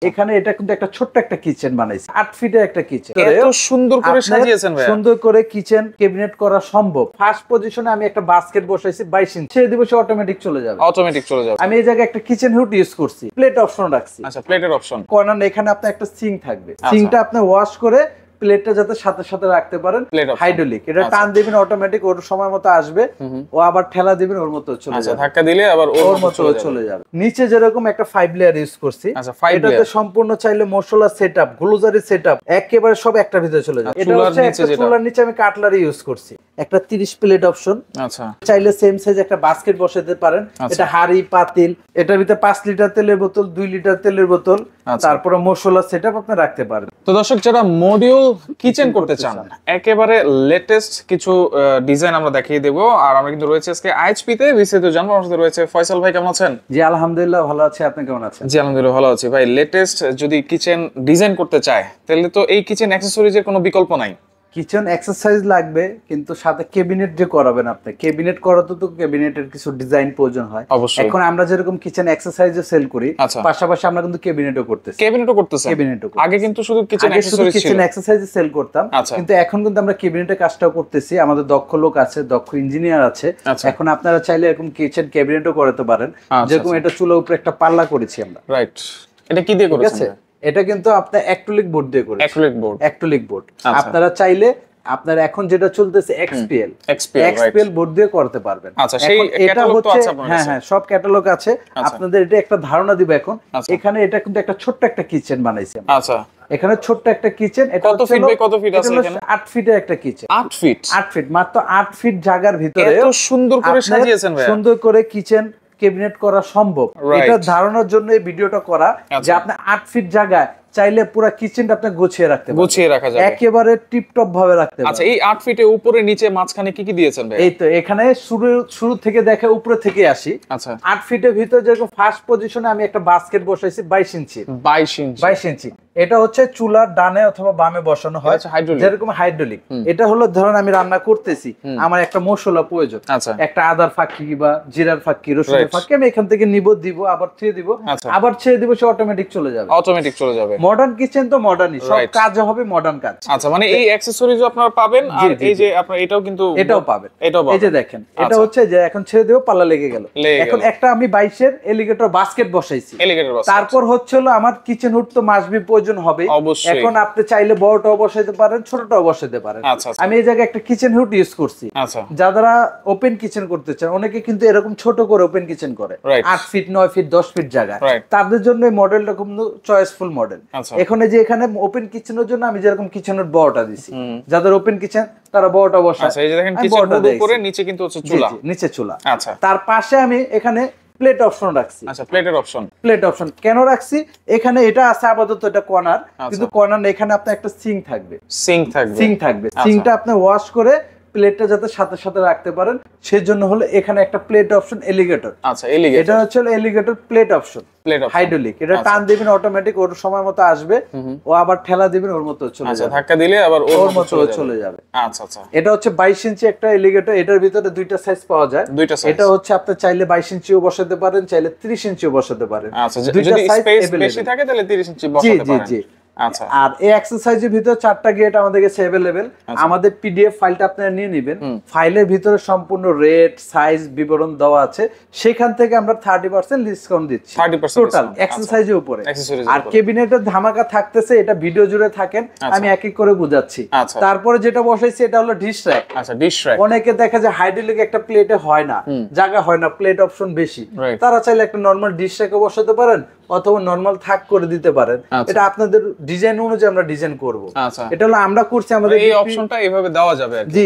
এখানে এটা কিন্তু একটা ছোট্ট একটা কিচেন বানাইছে 8 ফিটের একটা কিচেন এত সুন্দর করে সাজিয়েছেন ভাই সুন্দর করে কিচেন ক্যাবিনেট করা সম্ভব ফার্স্ট পজিশনে আমি একটা বাস্কেট বসাইছি 22 ইঞ্চি ছেড়ে দিব সে অটোমেটিক চলে যাবে আমি এই জায়গায় একটা কিচেন হুড ইউজ করছি প্লেট অপশন রাখছি আচ্ছা প্লেটের অপশন কর্নার এখানে আপনার একটা সিঙ্ক থাকবে সিঙ্কটা আপনি ওয়াশ করে প্লেটটা যাতে সাথে সাথে রাখতে পারেন হাইড্রোলিক এটা টান দিবেন অটোমেটিক ওর সময় মতো আসবে ও আবার ঠেলা দিবেন ওর মতো চলে যাবে ধাক্কা দিলে আবার ওর মতো চলে যাবে নিচে যেরকম একটা 5 লেয়ার ইউজ করছি এটাতে সম্পূর্ণ চাইলে মশলা সেটআপ গ্লোজারি সেটআপ একেবারে সব একটা ভিতরে চলে যাবে এটা হচ্ছে একটা চুলার নিচে আমি কাটলারি ইউজ করছি একটা 30 প্লেট অপশন আচ্ছা চাইলে সেম সাইজ একটা বাস্কেট বসাতে পারেন এটা হাড়ি পাতিল এটার ভিতরে 5 লিটার তেলের বোতল 2 লিটার তেলের বোতল তারপরে মশলা সেটআপ আপনি রাখতে পারেন তো দর্শক যারা মডিউল কিচেন করতে চান একেবারে লেটেস্ট কিছু ডিজাইন আমরা দেখিয়ে দেব আর আমরা কিন্তু রয়েছে আজকে আইএইচপি তে বিস্তারিত জানবো আমাদের সাথে রয়েছে ফয়সাল ভাই কেমন আছেন জি আলহামদুলিল্লাহ ভালো আছি আপনি কেমন আছেন জি আলহামদুলিল্লাহ ভালো আছি ভাই লেটেস্ট যদি কিচেন ডিজাইন করতে চায় তাহলে তো এই কিচেন অ্যাকসেসরিজের কোনো বিকল্প নাই কিচেন এক্সারসাইজ লাগবে কিন্তু সাথে ক্যাবিনেট যে করাবেন আপনি ক্যাবিনেট করাতে তো ক্যাবিনেটের কিছু ডিজাইন প্রয়োজন হয় এখন আমরা যেরকম কিচেন এক্সারসাইজে সেল করি পাশাপাশি আমরা কিন্তু ক্যাবিনেটও করতেছি আগে কিন্তু শুধু কিচেন অ্যাকসেসরিজ ছিল কিচেন এক্সারসাইজে সেল করতাম কিন্তু এখন কিন্তু আমরা ক্যাবিনেটের কাজটাও করতেছি আমাদের দক্ষ লোক আছে দক্ষ ইঞ্জিনিয়ার আছে এখন আপনারা চাইলে এরকম কিচেন ক্যাবিনেটও করাতে পারেন যেরকম এটা চুলার উপরে একটা পাল্লা করেছি আমরা রাইট এটা কি দিয়ে করেছেন এটা কিন্তু আপনি অ্যাক্রিলিক বোর্ড দিয়ে করেন অ্যাক্রিলিক বোর্ড আপনারা চাইলে আপনার এখন যেটা চলতেছে এক্সপিএল বোর্ড দিয়ে করতে পারবেন আচ্ছা সেই ক্যাটালগ তো আছে আপনাদের হ্যাঁ সব ক্যাটালগ আছে আপনাদের এটা একটা ধারণা দিব এখন এখানে এটা কিন্তু একটা ছোট্ট একটা কিচেন বানাইছি আচ্ছা এখানে ছোট্ট একটা কিচেন এটা কত ফিট বাই কত ফিট আছে এখানে 8 ফিটের একটা কিচেন 8 ফিট মাত্র 8 ফিট জায়গার ভিতরে এত সুন্দর করে সাজিয়েছেন ভাই সুন্দর করে কিচেন ক্যাবিনেট করা সম্ভব এটা ধারণার জন্য এই ভিডিওটা করা যে আপনি 8 ফিট জায়গায় চাইলে পুরো কিচেনটা আপনি গুছিয়ে রাখা যাবে একেবারে টিপটপ ভাবে রাখতে পারবেন আচ্ছা এই 8 ফিটে উপরে নিচে মাঝখানে কি কি দিয়েছেন ভাই এই তো এখানে শুরু থেকে দেখে উপরে থেকে আসি আচ্ছা 8 ফিটের ভিতর যেরকম ফার্স্ট পজিশনে আমি একটা বাস্কেট বসাইছি 22 ইঞ্চি এটা হচ্ছে চুলার ডানে অথবা বামে বসানো হয় যেরকম হাইড্রোলিক এটা হলো ধরুন আমি রান্না করতেছি আমার একটা মশলা প্রয়োজন একটা আদার ফাঁকি বা জিরার ফাঁকি রসুনের ফাঁকি আমি এখান থেকে নিব দিব আবার ছেড়ে দিব আবার ছেড়ে দিব সে অটোমেটিক চলে যাবে মডার্ন কিচেন তো মডার্নই সব কাজ হবে মডার্ন কাজ আচ্ছা মানে এই অ্যাকসেসরিজ আপনারা পাবেন আর এই যে আপনারা এটাও কিন্তু এটাও পাবেন এই যে দেখেন এটা হচ্ছে যে এখন ছেড়ে দেব পাল্লা লেগে গেল এখন একটা আমি 22 এর এলিগেটর বাস্কেট বসাইছি তারপর হচ্ছে আমার কিচেন হুড তো মাসবি প্রয়োজন হবে এখন আপনি চাইলে বড়টাও বসাইতে পারেন ছোটটাও বসাইতে পারেন আমি এই জায়গায় একটা কিচেন হুড ইউজ করছি যারা ওপেন কিচেন করতে চান অনেকে কিন্তু এরকম ছোট করে ওপেন কিচেন করে 8 ফিট 9 ফিট 10 ফিট জায়গা তাদের জন্য এই মডেলটা খুব চয়েসফুল মডেল এখন যে এখানে ওপেন কিচেনের জন্য আমি যেরকম কিচেনের বড়টা দিছি যাদের ওপেন কিচেন তারা বড়টা বসায় আচ্ছা এই যে দেখেন কিচেন হুড উপরে নিচে কিন্তু হচ্ছে চুলা নিচে চুলা আচ্ছা তার পাশে আমি এখানে প্লেট অপশন রাখছি আচ্ছা প্লেট অপশন কেন রাখছি এখানে এটা আছে আপাতত এটা কর্নার কিন্তু কর্নার এখানে আপনার একটা সিঙ্ক থাকবে সিঙ্কটা আপনি ওয়াশ করে প্লেটটা যাতে সাথে সাথে রাখতে পারেন সেজন্য হলো এখানে একটা প্লেট অপশন এলিগেটর এটা হচ্ছে এলিগেটর প্লেট অপশন হাইড্রোলিক এটা টান দিবেন অটোমেটিক ওর সময় মতো আসবে ও আবার ঠেলা দিবেন ওর মতো চলে যাবে ধাক্কা দিলে আবার ওর মতো চলে যাবে আচ্ছা এটা হচ্ছে 22 ইঞ্চি একটা এলিগেটর এটার ভিতরে দুইটা সাইজ পাওয়া যায় এটা হচ্ছে আপনি চাইলে 22 ইঞ্চিও বসাতে পারেন চাইলে 30 ইঞ্চিও বসাতে পারেন আচ্ছা যদি স্পেস বেশি থাকে তাহলে 30 ইঞ্চি বসাতে পারেন জি আচ্ছা আর এই এক্সারসাইজের ভিতরে 4টা গেট আমাদের কাছে अवेलेबल আমাদের পিডিএফ ফাইলটা আপনারা নিয়ে নেবেন ফাইলের ভিতরে সম্পূর্ণ রেট সাইজ বিবরণ দেওয়া আছে সেখান থেকে আমরা 30% ডিসকাউন্ট দিচ্ছি 30% টোটাল এক্সারসাইজের উপরে আর ক্যাবিনেটের ধামাকা থাকতেছে এটা ভিডিও জুড়ে থাকেন আমি এক এক করে বুঝাচ্ছি তারপরে যেটা বসাইছি এটা হলো ডিশ র‍্যাক আচ্ছা ডিশ র‍্যাক অনেকে দেখা যায় হাইড্রোলিক একটা প্লেটে হয় না জায়গা হয় না প্লেট অপশন বেশি তারা চাইলে একটা নরমাল ডিশ র‍্যাকে বসাতে পারেন অথবা নরমাল থাক করে দিতে পারেন এটা আপনাদের ডিজাইন অনুযায়ী আমরা ডিজাইন করব এটা হলো আমরা করছি আমাদের এই অপশনটা এইভাবে দেওয়া যাবে আর জি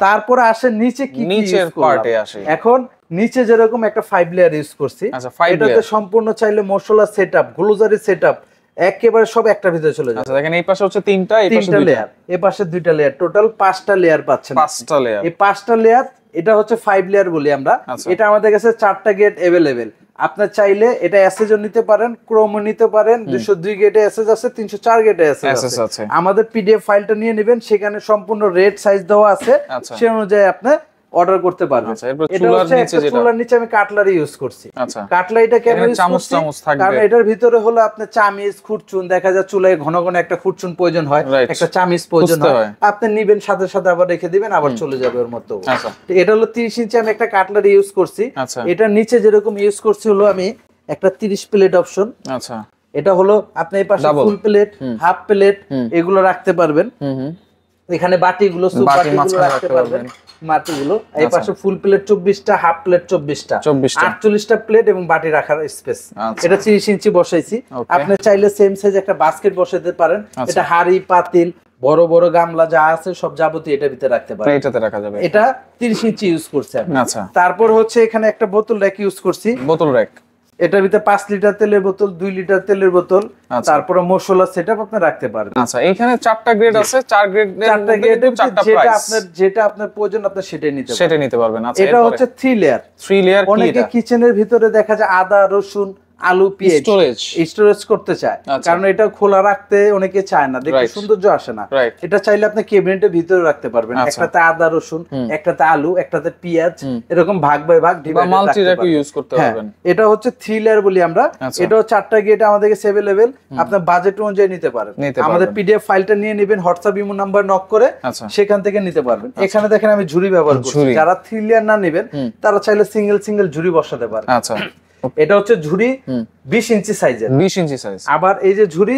তারপর আসে নিচে কি নিচের পার্টে আসে এখন নিচে যেরকম একটা 5 লেয়ার ইউজ করছি এটাতে সম্পূর্ণ চাইলে মশলা সেটআপ গ্লোজারি সেটআপ একেবারে সব একটা ভিতরে চলে যাবে আচ্ছা দেখেন এই পাশে হচ্ছে তিনটা এই পাশে দুইটা লেয়ার এই পাশে দুইটা লেয়ার টোটাল 5টা লেয়ার পাচ্ছেন 5টা লেয়ার এই 5টা লেয়ার এটা হচ্ছে 5 লেয়ার বলি আমরা এটা আমাদের কাছে 4টা গেট अवेलेबल আপনার চাইলে এটা এসএসও নিতে পারেন ক্রোমও নিতে পারেন 202 গেটে এসএস আছে 304 গেটে এসএস আছে আমাদের পিডিএফ ফাইলটা নিয়ে নেবেন সেখানে সম্পূর্ণ রেট সাইজ দেওয়া আছে সেই অনুযায়ী আপনি অর্ডার করতে পারবেন। এটা হচ্ছে চুলার নিচে আমি কাটলারি ইউজ করছি। কাটলারিটা কেন ইউজ করছি, কারণ এটার ভিতরে হলো আপনার চামিচ, খুরচুন, দেখা যায় চুলায় ঘন ঘন একটা খুরচুন প্রয়োজন হয়, একটা চামিচ প্রয়োজন হয়, আপনি নিবেন সাথে সাথে আবার রেখে দিবেন, আবার চলে যাবে ওর মতো। এটা হলো 30 ইঞ্চি আমি একটা কাটলারি ইউজ করছি। এটার নিচে যেরকম ইউজ করছি হলো আমি একটা 30 প্লেট অপশন। আচ্ছা, এটা হলো আপনি এই পাশে ফুল প্লেট, হাফ প্লেট এগুলো রাখতে পারবেন। এখানে বাটিগুলো, সুপ বাটিগুলো রাখতে পারবেন, মাটিগুলো। এই পাশে ফুল প্লেট 24টা, হাফ প্লেট 24টা, 48টা প্লেট এবং বাটি রাখার স্পেস। এটা 30 ইঞ্চি বসাইছি। আপনি চাইলে সেম সাইজ একটা বাস্কেট বসাতে পারেন। এটা হাড়ি, পাতিল, বড় বড় গামলা যা আছে সব যাবতীয় এটার ভিতরে রাখতে পারেন, এটাতে রাখা যাবে। এটা 30 ইঞ্চি ইউজ করছি। আচ্ছা, তারপর হচ্ছে এখানে একটা বোতল র‍্যাক ইউজ করছি। বোতল র‍্যাক, এটার ভিতরে 5 লিটার তেলের বোতল, 2 লিটার তেলের বোতল, তারপরে মশলা সেটআপ আপনি রাখতে পারবেন। আচ্ছা, এখানে 4টা গ্রেড আছে, 4 গ্রেডের 4টা প্রাইস, যেটা আপনার প্রয়োজন আপনি সেটাই নিতে পারবেন। আচ্ছা, এটা হচ্ছে 3 লেয়ার। 3 লেয়ার কি? অনেকে কিচেনের ভিতরে দেখা যায় আদা, রসুন, আলু, পেঁয়াজ স্টোরেজ করতে চায়, কারণ এটা খোলা রাখতে অনেকে চায় না, দেখতে সৌন্দর্য আসে না। এটা চাইলে আপনি ক্যাবিনেটের ভিতরে রাখতে পারবেন। একটাতে আদা, রসুন, একটাতে আলু, একটাতে পেঁয়াজ, এরকম ভাগ বাই ভাগ মাল্টি র্যাক ইউজ করতে পারবেন। এটা হচ্ছে 3 লেয়ার বলি আমরা। এটাও 4টা গেট আমাদের কাছে अवेलेबल, আপনার বাজেট অনুযায়ী নিতে পারেন। আমাদের পিডিএফ ফাইলটা নিয়ে নেবেন, হোয়াটসঅ্যাপ ইমো নাম্বার নক করে সেখান থেকে নিতে পারবেন। এখানে দেখেন আমি ঝুড়ি ব্যবহার করছি। যারা 3 লেয়ার না নেবেন তারা চাইলে সিঙ্গেল ঝুড়ি বসাতে পারেন। আচ্ছা, এটা হচ্ছে ঝুড়ি 20 ইঞ্চি সাইজের, 20 ইঞ্চি সাইজ। আবার এই যে ঝুড়ি,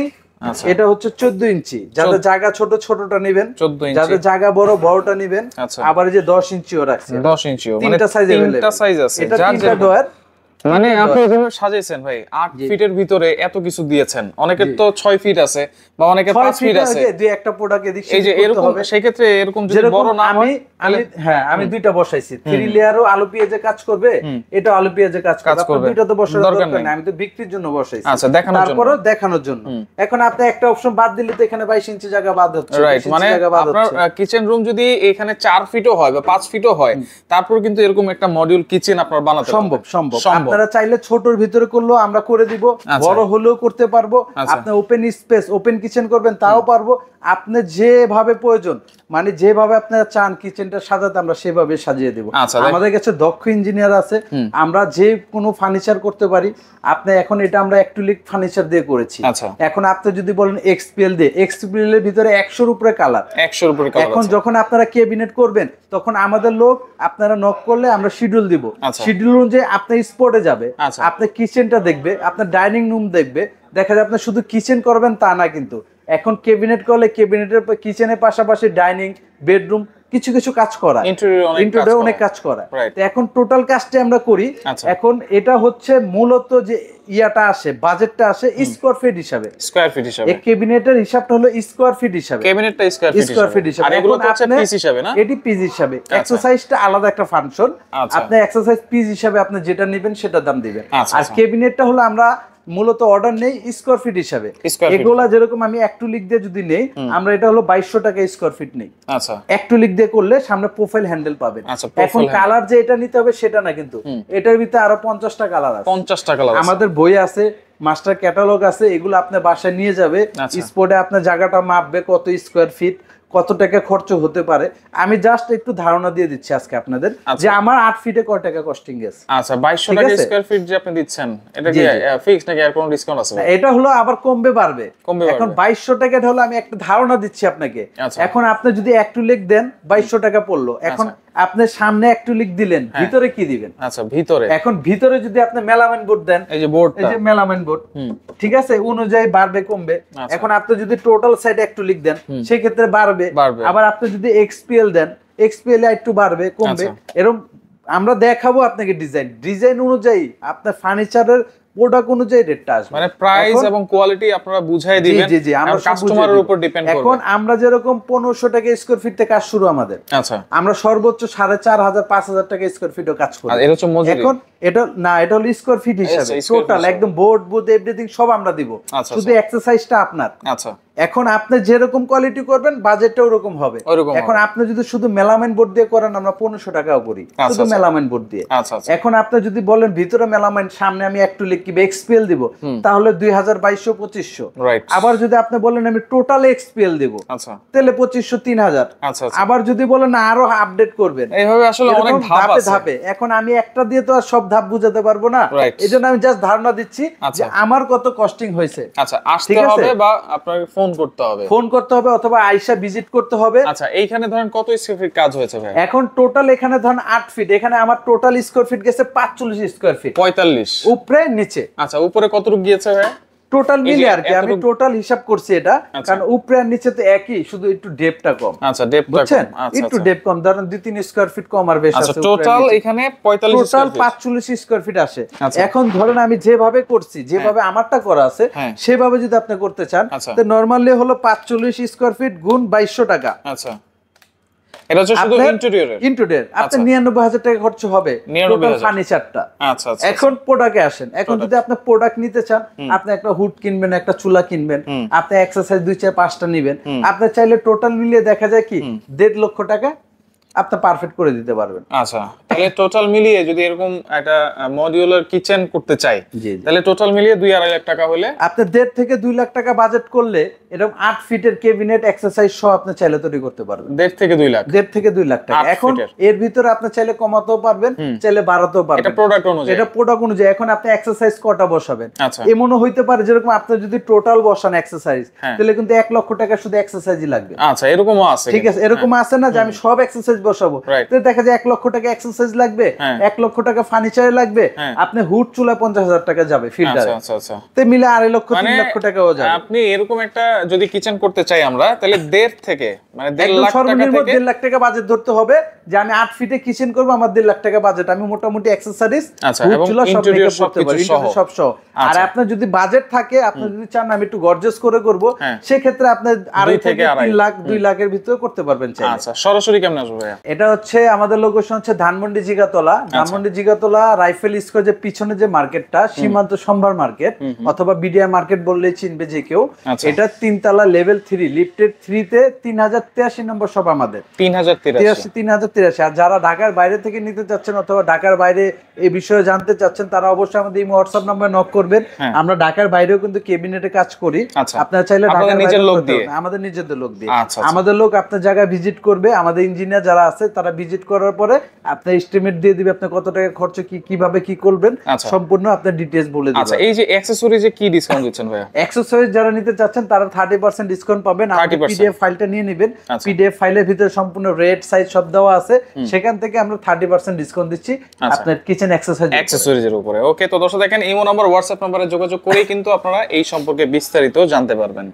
এটা হচ্ছে 14 ইঞ্চি। যাদের জায়গা ছোট ছোটটা নেবেন, 14 ইঞ্চি। যাদের জায়গা বড় বড়টা নেবেন। আবার এই যে 10 ইঞ্চিও রাখছে, 10 ইঞ্চিও, মানে 3টা সাইজ আছে। এটা 3টা ডয়ার, মানে আপনি যেভাবে সাজাইছেন ভাই, 8 ফিটের ভিতরে এত কিছু দিয়েছেন। অনেকের তো 6 ফিট আছে বা অনেকের 5 ফিট আছে। দুই একটা প্রোডাক্ট এদিক এই যে এরকম, সেই ক্ষেত্রে এরকম যদি বড় না হয়, আমি দুইটা বসাইছি। 3 লেয়ারও আলু পেঁয়াজে কাজ করবে, এটা আলু পেঁয়াজে কাজ করবে। দুইটা তো বসানোর দরকার নাই, আমি তো বিক্রির জন্য বসাইছি। আচ্ছা, তারপরও দেখানোর জন্য। এখন আপনি একটা অপশন বাদ দিলে তো এখানে 22 ইঞ্চি জায়গা বাদ হচ্ছে। রাইট, মানে আপনার কিচেন রুম যদি এখানে 4 ফিটও হয় বা 5 ফিটও হয়, তারপর কিন্তু এরকম একটা মডিউল কিচেন আপনার বানাতে সম্ভব। আপনারা চাইলে ছোটর ভিতরে করলেও আমরা করে দিব, বড় হলেও করতে পারবো। আপনি ওপেন স্পেস, ওপেন কিচেন করবেন তাও পারবো। আপনি যেভাবে প্রয়োজন, মানে যেভাবে আপনারা চান কিচেনটা সাজাতে, আমরা সেভাবে সাজিয়ে দেব। আমাদের কাছে দক্ষ ইঞ্জিনিয়ার আছে, আমরা যে কোনো ফার্নিচার করতে পারি। আপনি এখন এটা আমরা অ্যাক্রিলিক ফার্নিচার দিয়ে করেছি। এখন আপনি যদি বলেন এক্সপিএল দিয়ে, এক্সপিএল এর ভিতরে 100-র উপরে কালার, 100-র উপরে কালার। এখন যখন আপনারা ক্যাবিনেট করবেন, তখন আমাদের লোক আপনারা নক করলে আমরা শিডিউল দিব। শিডিউল অনুযায়ী আপনি স্পটে যাবে, আপনি কিচেনটা দেখবে, আপনার ডাইনিং রুম দেখবে। দেখা যায় আপনি শুধু কিচেন করবেন তা না, কিন্তু এখন ক্যাবিনেট করলে ক্যাবিনেটের কিচেনের পাশাপাশি ডাইনিং, বেডরুম কিছু কিছু কাজ করা, ইন্টেরিয়র অনেক কাজ করা। তো এখন টোটাল কাজটা আমরা করি। এখন এটা হচ্ছে মূলত যে ইয়াটা আসে, বাজেটটা আসে স্কয়ার ফিট হিসাবে। এই ক্যাবিনেটের হিসাবটা হলো স্কয়ার ফিট হিসাবে, ক্যাবিনেটটা স্কয়ার ফিট হিসাবে। আর এগুলো হচ্ছে পিস হিসাবে না, এটি পিস হিসাবে। এক্সারসাইজটা আলাদা একটা ফাংশন। আপনি এক্সারসাইজ পিস হিসাবে আপনি যেটা নেবেন সেটা দাম দিবেন। আর ক্যাবিনেটটা হলো আমরা মূলত অর্ডার নেই স্কয়ার ফিট হিসাবে। এগুলা যেরকম আমি অ্যাক্রিলিক দিয়ে যদি নেই, আমরা এটা হলো 2200 টাকা স্কয়ার ফিট নেই। আচ্ছা, অ্যাক্রিলিক দিয়ে করলে সামনে প্রোফাইল হ্যান্ডেল পাবেন। এখন কালার যে এটা নিতে হবে সেটা না, কিন্তু এটার ভিতরে আরো 50টা কালার আছে। 50টা কালার আমাদের বই আছে, মাস্টার ক্যাটালগ আছে। এগুলো আপনি বাসায় নিয়ে যাবে, স্পটে আপনার জায়গাটা মাপবে কত স্কয়ার ফিট, কত টাকা খরচ হতে পারে। আমি জাস্ট একটু ধারণা দিয়ে দিচ্ছি আজকে আপনাদের, যে আমার 8 ফিটে কত টাকা কস্টিং গেছে। আচ্ছা, 2200 টাকা স্কয়ার ফিট যে আপনি দিচ্ছেন, এটা কি ফিক্সড নাকি আর কোনো ডিসকাউন্ট আছে? এটা হলো আবার কমবে বাড়বে। এখন 2200 টাকাটা হলো আমি একটা ধারণা দিচ্ছি আপনাকে। এখন আপনি যদি অ্যাক্রিলিক দেন 2200 টাকা পড়লো। এখন আপনি সামনে অ্যাক্রিলিক দিলেন, ভিতরে কি দিবেন? আচ্ছা, ভিতরে এখন ভিতরে যদি আপনি মেলামাইন বোর্ড দেন, এই যে বোর্ড, এই যে মেলামাইন বোর্ড, ঠিক আছে, অনুযায়ী বাড়বে কমবে। এখন আপনি যদি টোটাল সাইড অ্যাক্রিলিক দেন, সেই ক্ষেত্রে বাড়বে। আবার আপনি যদি এক্সপিএল দেন, এক্সপিএল এ একটু বাড়বে কমবে। এরকম আমরা দেখাবো আপনাকে ডিজাইন অনুযায়ী আপনার ফার্নিচারের প্রোডাক্ট অনুযায়ী রেটটা আসবে। মানে প্রাইস এবং কোয়ালিটি আপনারা বুঝাই দিবেন। জি, আমরা কাস্টমারের উপর ডিপেন্ড করবে। এখন আমরা যেরকম 1500 টাকা স্কয়ার ফিট থেকে কাজ শুরু আমাদের। আচ্ছা, আমরা সর্বোচ্চ 4500 5000 টাকা স্কয়ার ফিটও কাজ করি। আর এর হচ্ছে মজুরি। এখন এটা না, এটা হলো স্কয়ার ফিট হিসাবে টোটাল একদম বোর্ড বুথ এভরিথিং সব আমরা দিব। শুধু এক্সারসাইজটা আপনার। আচ্ছা, এখন আপনি যেরকম কোয়ালিটি করবেন বাজেটটা ওরকম হবে। এখন আপনি যদি শুধু মেলামাইন বোর্ড দিয়ে করেন আমরা 1500 টাকাও করি শুধু মেলামাইন বোর্ড দিয়ে। এখন আপনি যদি বলেন ভিতরে মেলামাইন সামনে আমি একটু লিখব এক্সপিএল দিব তাহলে 2200-2500। আবার যদি আপনি বলেন আমি টোটাল এক্সপিএল দিব তাহলে 2500-3000। আবার যদি বলেন আরো আপডেট করবেন এইভাবে আসলে অনেক ধাপ আছে। ধাপে এখন আমি একটা দিয়ে তো আর সব ধাপ বুঝাতে পারবো না, এজন্য আমি জাস্ট ধারণা দিচ্ছি যে আমার কত কস্টিং হয়েছে। আচ্ছা আসতে হবে বা আপনাকে ফোন করতে হবে অথবা আয়শা ভিজিট করতে হবে। আচ্ছা এইখানে ধরেন কত স্কয়ার ফিট কাজ হয়েছে ভাই? এখন টোটাল এখানে ধরেন 8 ফিট, এখানে আমার টোটাল স্কয়ার ফিট গেছে 45 স্কয়ার ফিট। 45 উপরে নিচে। আচ্ছা উপরে কতটুকু গিয়েছে ভাই? টোটাল মিলে আর কি আমি টোটাল হিসাব করছি এটা, কারণ উপরে আর নিচে তো একই, শুধু একটু ডেপটা কম। আচ্ছা ডেপটা কম, একটু ডেপ কম, ধরেন 2-3 স্কয়ার ফিট কম আর বেশি আছে। আচ্ছা টোটাল এখানে 45 টোটাল 45 স্কয়ার ফিট আসে। এখন ধরেন আমি যেভাবে করছি, যেভাবে আমারটা করা আছে সেভাবে যদি আপনি করতে চান তো নরমালি হলো 45 স্কয়ার ফিট গুণ 2200 টাকা। আচ্ছা এটা হচ্ছে শুধু ইন্টেরিয়র আপনি 99000 টাকা খরচ হবে টোটাল ফার্নিচারটা। আচ্ছা এখন প্রোডাক্টে আসেন। এখন যদি আপনি প্রোডাক্ট নিতে চান, আপনি একটা হুড কিনবেন, একটা চুলা কিনবেন, আপনি এক্সারসাইজ 2-4-5টা নেবেন, আপনি চাইলে টোটাল মিলিয়ে দেখা যায় কি 1.5 লক্ষ টাকা আপনি পারফেক্ট করে দিতে পারবেন। আচ্ছা তাহলে টোটাল মিলিয়ে যদি এরকম একটা মডিউলার কিচেন করতে চাই তাহলে টোটাল মিলিয়ে 2-2.5 লাখ টাকা হলে আপনি 1.5 থেকে 2 লাখ টাকা বাজেট করলে এরকম 8 ফিটের ক্যাবিনেট এক্সারসাইজ সহ আপনি চাইলে তৈরি করতে পারবেন। 1.5 থেকে 2 লাখ 1.5 থেকে 2 লাখ টাকা। এখন এর ভিতরে আপনি চাইলে কমাতেও পারবেন, চাইলে বাড়াতেও পারবেন। এটা প্রোডাক্ট অনুযায়ী। এটা প্রোডাক্ট অনুযায়ী। এখন আপনি এক্সারসাইজ কটা বসাবেন এমনও হইতে পারে, যেরকম আপনি যদি টোটাল বসান এক্সারসাইজ তাহলে কিন্তু 1 লক্ষ টাকা শুধু এক্সারসাইজই লাগবে। আচ্ছা এরকমও আছে। ঠিক আছে, এরকম আছে না যে আমি সব এক্সারসাইজ বসাবো, দেখা যায় 1 লক্ষ টাকা এক্সারসাইজ লাগবে, 1 লক্ষ টাকা ফার্নিচারে লাগবে, আপনি হুড চুলা 50,000 টাকা যাবে ফিল্টারে। আচ্ছা তো মিলে 2.5 লক্ষ 3 লক্ষ টাকাও যাবে। আপনি এরকম একটা যদি কিচেন করতে চাই আমরা তাহলে 1.5 থেকে মানে 1.5 লাখ টাকা থেকে 1.5 লাখ টাকা বাজেট ধরতে হবে যে আমি 8 ফিটে কিচেন করব, আমার 1.5 লাখ টাকা বাজেট, আমি মোটামুটি অ্যাকসেসরিজ হুড চুলা সব মেকআপ করতে পারি, ইন্টেরিয়র সব সহ। আর আপনার যদি বাজেট থাকে, আপনি যদি চান আমি একটু গর্জিয়াস করে করব, সেই ক্ষেত্রে আপনি 2.5 থেকে 3 লাখ 2 লাখের ভিতরে করতে পারবেন চাইলে। আচ্ছা সরাসরি কেমন আসবে ভাই? এটা হচ্ছে আমাদের লোকেশন হচ্ছে ধানমন্ডি জিগাতলা। ধানমন্ডি জিগাতলা রাইফেল স্কয়ার যে পিছনে যে মার্কেটটা, সীমান্ত সম্ভার মার্কেট অথবা বিডিআর মার্কেট বললেই চিনবে যে কেউ। এটা 3 তলা লেভেল 3 লিফটেড 3 তে 3083 নম্বর সব আমাদের। 3083। আর যারা ঢাকার বাইরে থেকে নিতে চাচ্ছেন অথবা ঢাকার বাইরে এই বিষয়ে জানতে চাচ্ছেন তারা অবশ্যই আমাদের এই হোয়াটসঅ্যাপ নাম্বারে নক করবেন। আমরা ঢাকার বাইরেও কিন্তু ক্যাবিনেটে কাজ করি। আপনারা চাইলে ঢাকার নিজের লোক দিয়ে, আমাদের নিজেদের লোক দিয়ে, আমাদের লোক আপনার জায়গায় ভিজিট করবে, আমাদের ইঞ্জিনিয়ার যারা আছে তারা ভিজিট করার পরে আপনার এস্টিমেট দিয়ে দিবে আপনি কত টাকা খরচ কিভাবে কি করবেন সম্পূর্ণ আপনার ডিটেইলস বলে দিবেন। আচ্ছা এই যে অ্যাকসেসরিজে কি ডিসকাউন্ট দিচ্ছেন ভাই? অ্যাকসেসরিজ যারা নিতে চাচ্ছেন তারা 30% ডিসকাউন্ট পাবেন। আপনি পিডিএফ ফাইলটা নিয়ে নেবেন, পিডিএফ ফাইলের ভিতরে সম্পূর্ণ রেট সাইজ সব দেওয়া আছে, সেখান থেকে আমরা 30% ডিসকাউন্ট দিচ্ছি আপনার কিচেন অ্যাকসেসরিজের উপরে। ওকে তো দর্শক দেখেন ইমো নাম্বার হোয়াটসঅ্যাপ নম্বরে যোগাযোগ করেই কিন্তু আপনারা এই সম্পর্কে বিস্তারিত জানতে পারবেন।